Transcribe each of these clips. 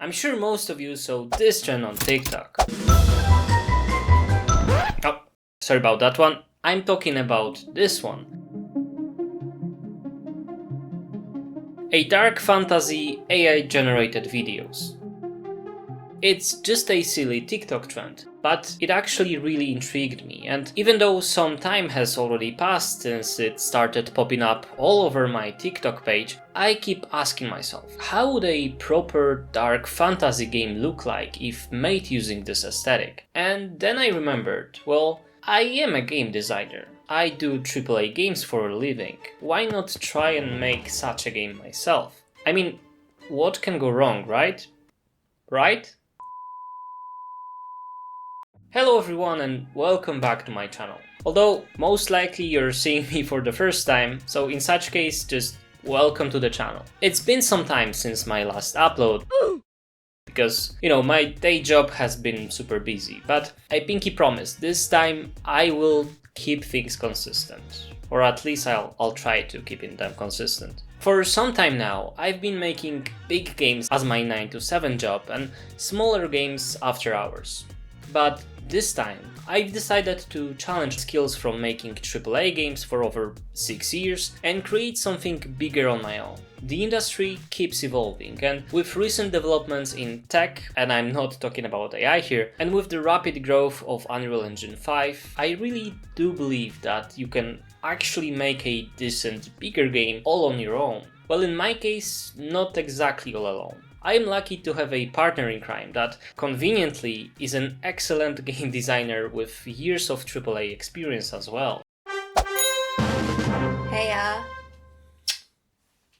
I'm sure most of you saw this trend on TikTok. Oh, sorry about that one. I'm talking about this one. A dark fantasy AI generated videos. It's just a silly TikTok trend, but it actually really intrigued me, and even though some time has already passed since it started popping up all over my TikTok page, I keep asking myself, how would a proper dark fantasy game look like if made using this aesthetic? And then I remembered, well, I am a game designer. I do AAA games for a living. Why not try and make such a game myself? I mean, what can go wrong, right? Right? Hello everyone and welcome back to my channel. Although most likely you're seeing me for the first time, so in such case just welcome to the channel. It's been some time since my last upload because, my day job has been super busy, but I pinky promise this time I will keep things consistent. Or at least I'll try to keeping them consistent. For some time now, I've been making big games as my 9 to 7 job and smaller games after hours. But this time, I've decided to challenge skills from making AAA games for over 6 years and create something bigger on my own. The industry keeps evolving, and with recent developments in tech, and I'm not talking about AI here, and with the rapid growth of Unreal Engine 5, I really do believe that you can actually make a decent, bigger game all on your own. Well, in my case, not exactly all alone. I am lucky to have a partner in crime that, conveniently, is an excellent game designer with years of AAA experience as well. Heya!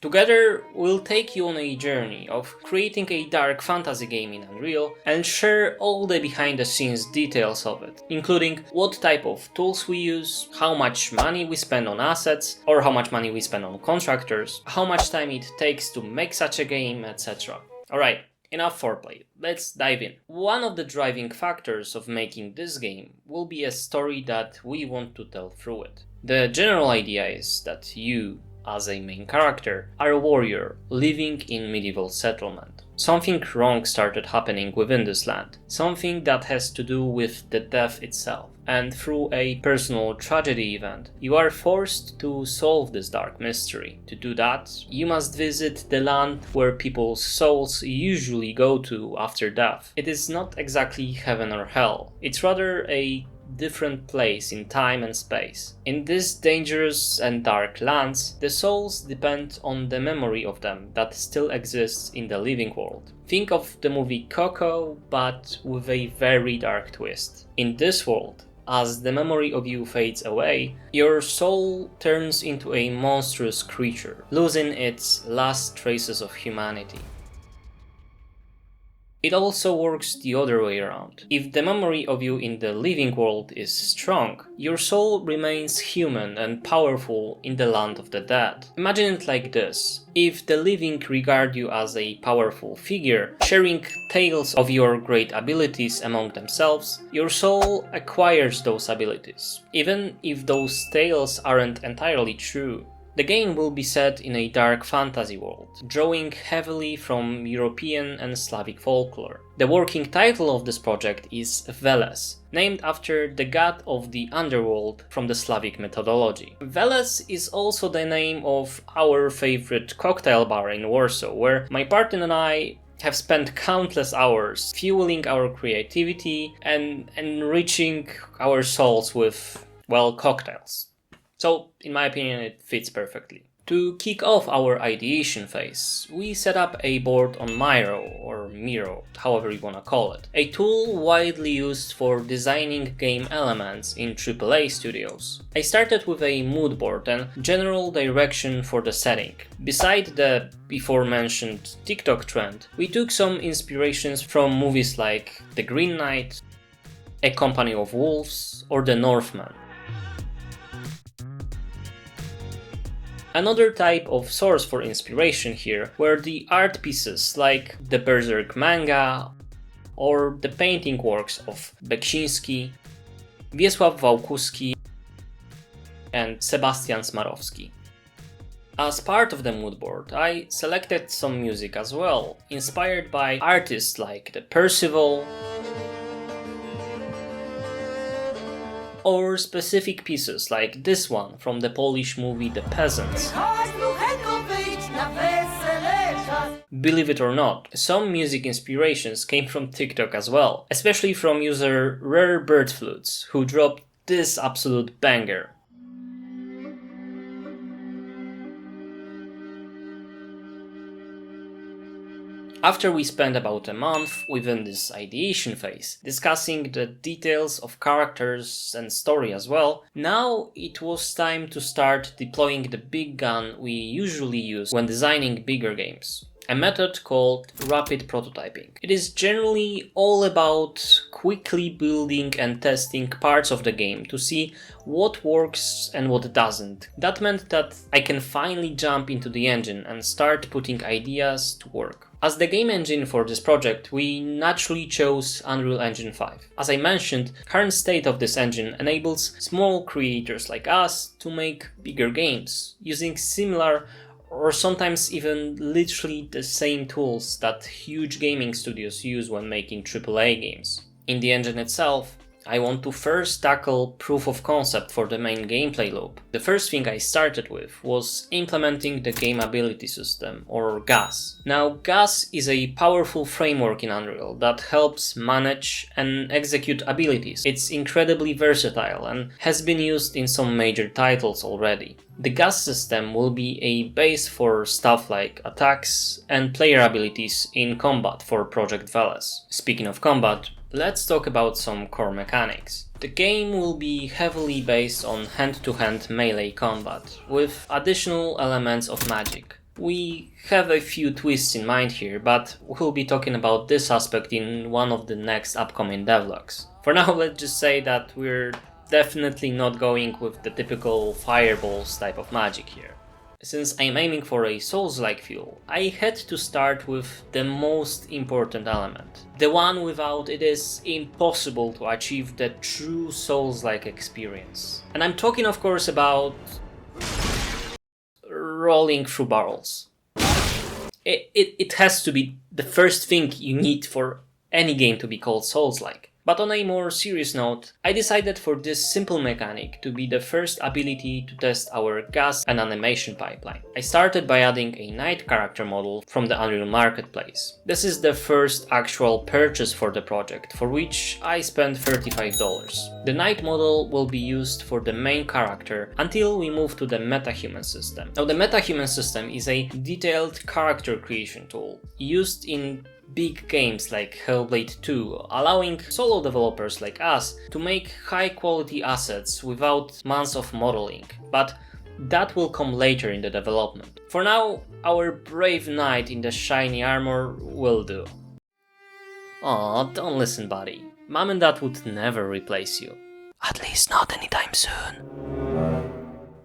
Together, we'll take you on a journey of creating a dark fantasy game in Unreal and share all the behind-the-scenes details of it, including what type of tools we use, how much money we spend on assets, or how much money we spend on contractors, how much time it takes to make such a game, etc. Alright, enough foreplay, let's dive in. One of the driving factors of making this game will be a story that we want to tell through it. The general idea is that you, as a main character, are a warrior living in medieval settlement. Something wrong started happening within this land, something that has to do with the death itself, and through a personal tragedy event, you are forced to solve this dark mystery. To do that, you must visit the land where people's souls usually go to after death. It is not exactly heaven or hell, it's rather a different place in time and space. In these dangerous and dark lands, the souls depend on the memory of them that still exists in the living world. Think of the movie Coco, but with a very dark twist. In this world, as the memory of you fades away, your soul turns into a monstrous creature, losing its last traces of humanity. It also works the other way around. If the memory of you in the living world is strong, your soul remains human and powerful in the land of the dead. Imagine it like this. If the living regard you as a powerful figure, sharing tales of your great abilities among themselves, your soul acquires those abilities, even if those tales aren't entirely true. The game will be set in a dark fantasy world, drawing heavily from European and Slavic folklore. The working title of this project is Veles, named after the god of the underworld from the Slavic mythology. Veles is also the name of our favorite cocktail bar in Warsaw, where my partner and I have spent countless hours fueling our creativity and enriching our souls with, well, cocktails. So, in my opinion, it fits perfectly. To kick off our ideation phase, we set up a board on Miro, or Miro, however you wanna call it, a tool widely used for designing game elements in AAA studios. I started with a mood board and general direction for the setting. Beside the before mentioned TikTok trend, we took some inspirations from movies like The Green Knight, A Company of Wolves, or The Northman. Another type of source for inspiration here were the art pieces like the Berserk manga or the painting works of Beksiński, Wiesław Wałkuski and Sebastian Smarowski. As part of the mood board, I selected some music as well, inspired by artists like the Percival, or specific pieces like this one from the Polish movie The Peasants. Believe it or not, some music inspirations came from TikTok as well, especially from user Rare Bird Flutes, who dropped this absolute banger. After we spent about a month within this ideation phase, discussing the details of characters and story as well, now it was time to start deploying the big gun we usually use when designing bigger games. A method called rapid prototyping. It is generally all about quickly building and testing parts of the game to see what works and what doesn't. That meant that I can finally jump into the engine and start putting ideas to work. As the game engine for this project, we naturally chose Unreal Engine 5. As I mentioned, current state of this engine enables small creators like us to make bigger games, using similar or sometimes even literally the same tools that huge gaming studios use when making AAA games. In the engine itself, I want to first tackle proof of concept for the main gameplay loop. The first thing I started with was implementing the game ability system, or GAS. Now, GAS is a powerful framework in Unreal that helps manage and execute abilities. It's incredibly versatile and has been used in some major titles already. The GAS system will be a base for stuff like attacks and player abilities in combat for Project Veles. Speaking of combat, let's talk about some core mechanics. The game will be heavily based on hand-to-hand melee combat, with additional elements of magic. We have a few twists in mind here, but we'll be talking about this aspect in one of the next upcoming devlogs. For now, let's just say that we're definitely not going with the typical fireballs type of magic here. Since I'm aiming for a Souls-like feel, I had to start with the most important element. The one without it is impossible to achieve the true Souls-like experience. And I'm talking of course about rolling through barrels. It has to be the first thing you need for any game to be called Souls-like. But on a more serious note, I decided for this simple mechanic to be the first ability to test our gas and animation pipeline. I started by adding a knight character model from the Unreal Marketplace. This is the first actual purchase for the project, for which I spent $35. The knight model will be used for the main character until we move to the MetaHuman system. Now, the MetaHuman system is a detailed character creation tool used in big games like Hellblade 2, allowing solo developers like us to make high quality assets without months of modeling, but that will come later in the development. For now, our brave knight in the shiny armor will do. Aw, don't listen buddy, mom and dad would never replace you. At least not anytime soon.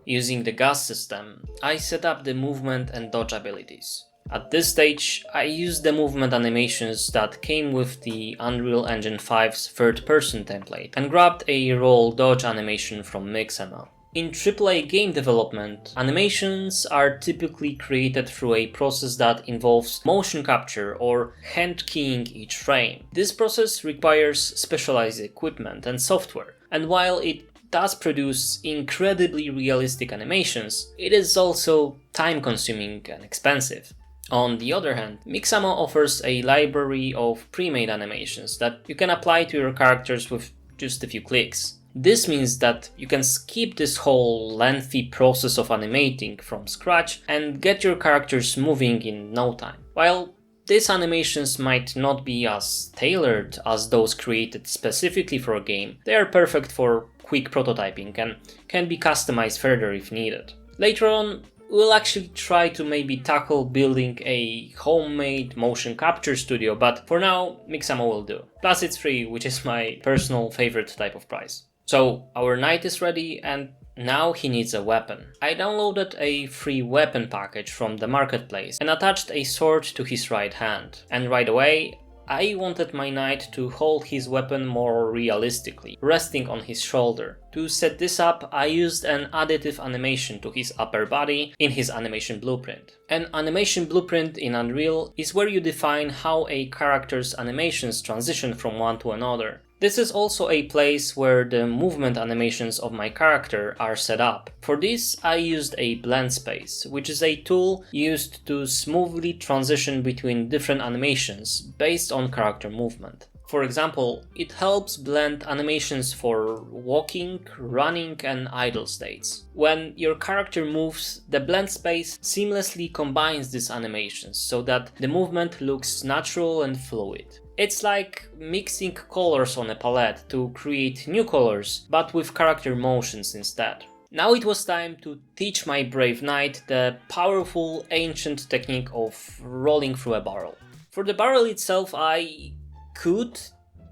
Using the gas system, I set up the movement and dodge abilities. At this stage, I used the movement animations that came with the Unreal Engine 5's third-person template and grabbed a roll dodge animation from Mixamo. In AAA game development, animations are typically created through a process that involves motion capture or hand keying each frame. This process requires specialized equipment and software, and while it does produce incredibly realistic animations, it is also time-consuming and expensive. On the other hand, Mixamo offers a library of pre-made animations that you can apply to your characters with just a few clicks. This means that you can skip this whole lengthy process of animating from scratch and get your characters moving in no time. While these animations might not be as tailored as those created specifically for a game, they are perfect for quick prototyping and can be customized further if needed. Later on, we'll actually try to maybe tackle building a homemade motion capture studio, but for now, Mixamo will do. Plus it's free, which is my personal favorite type of price. So our knight is ready and now he needs a weapon. I downloaded a free weapon package from the marketplace and attached a sword to his right hand. And right away, I wanted my knight to hold his weapon more realistically, resting on his shoulder. To set this up, I used an additive animation to his upper body in his animation blueprint. An animation blueprint in Unreal is where you define how a character's animations transition from one to another. This is also a place where the movement animations of my character are set up. For this, I used a blend space, which is a tool used to smoothly transition between different animations based on character movement. For example, it helps blend animations for walking, running, and idle states. When your character moves, the blend space seamlessly combines these animations so that the movement looks natural and fluid. It's like mixing colors on a palette to create new colors, but with character motions instead. Now it was time to teach my brave knight the powerful ancient technique of rolling through a barrel. For the barrel itself, I could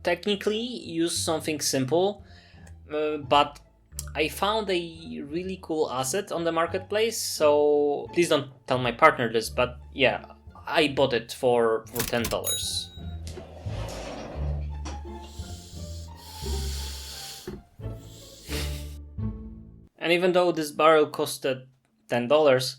technically use something simple, but I found a really cool asset on the marketplace, so please don't tell my partner this, but yeah, I bought it for $10. And even though this barrel costed $10,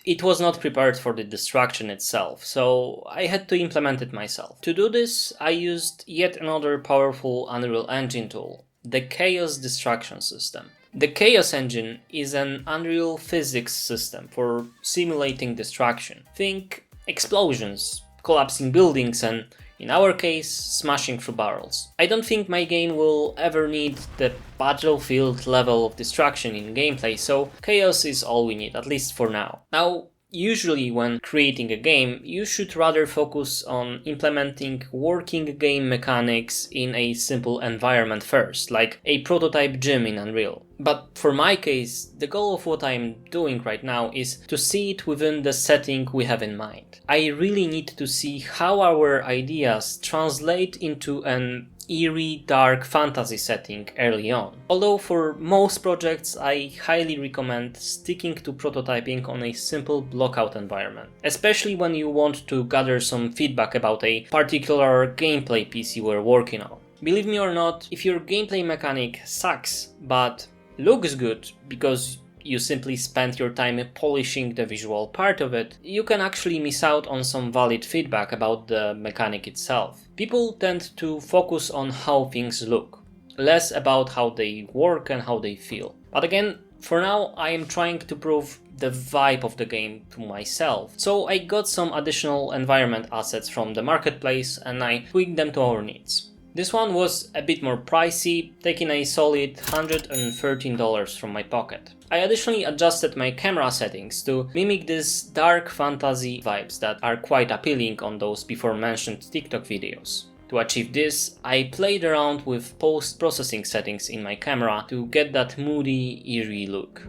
it was not prepared for the destruction itself, so I had to implement it myself. To do this, I used yet another powerful Unreal Engine tool, the Chaos Destruction System. The Chaos Engine is an Unreal physics system for simulating destruction. Think explosions, collapsing buildings, and in our case, smashing through barrels. I don't think my game will ever need the battlefield level of destruction in gameplay, so chaos is all we need, at least for now. Now, usually when creating a game, you should rather focus on implementing working game mechanics in a simple environment first, like a prototype gym in Unreal. But for my case, the goal of what I'm doing right now is to see it within the setting we have in mind. I really need to see how our ideas translate into an eerie, dark fantasy setting early on. Although for most projects I highly recommend sticking to prototyping on a simple blockout environment, especially when you want to gather some feedback about a particular gameplay piece you were working on. Believe me or not, if your gameplay mechanic sucks but looks good because you simply spent your time polishing the visual part of it, you can actually miss out on some valid feedback about the mechanic itself. People tend to focus on how things look, less about how they work and how they feel. But again, for now I am trying to prove the vibe of the game to myself, so I got some additional environment assets from the marketplace and I tweaked them to our needs. This one was a bit more pricey, taking a solid $113 from my pocket. I additionally adjusted my camera settings to mimic these dark fantasy vibes that are quite appealing on those before mentioned TikTok videos. To achieve this, I played around with post-processing settings in my camera to get that moody, eerie look.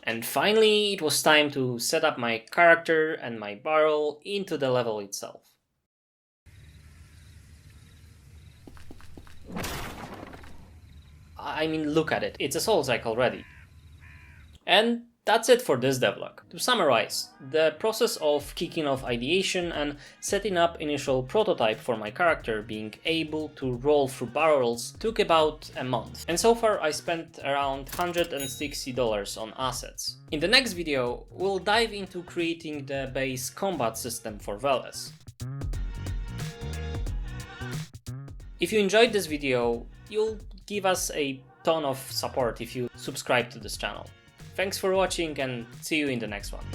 And finally, it was time to set up my character and my barrel into the level itself. I mean, look at it, it's a Soulslike already. And that's it for this devlog. To summarize, the process of kicking off ideation and setting up initial prototype for my character being able to roll through barrels took about a month. And so far I spent around $160 on assets. In the next video, we'll dive into creating the base combat system for Veles. If you enjoyed this video, you'll give us a ton of support if you subscribe to this channel. Thanks for watching and see you in the next one.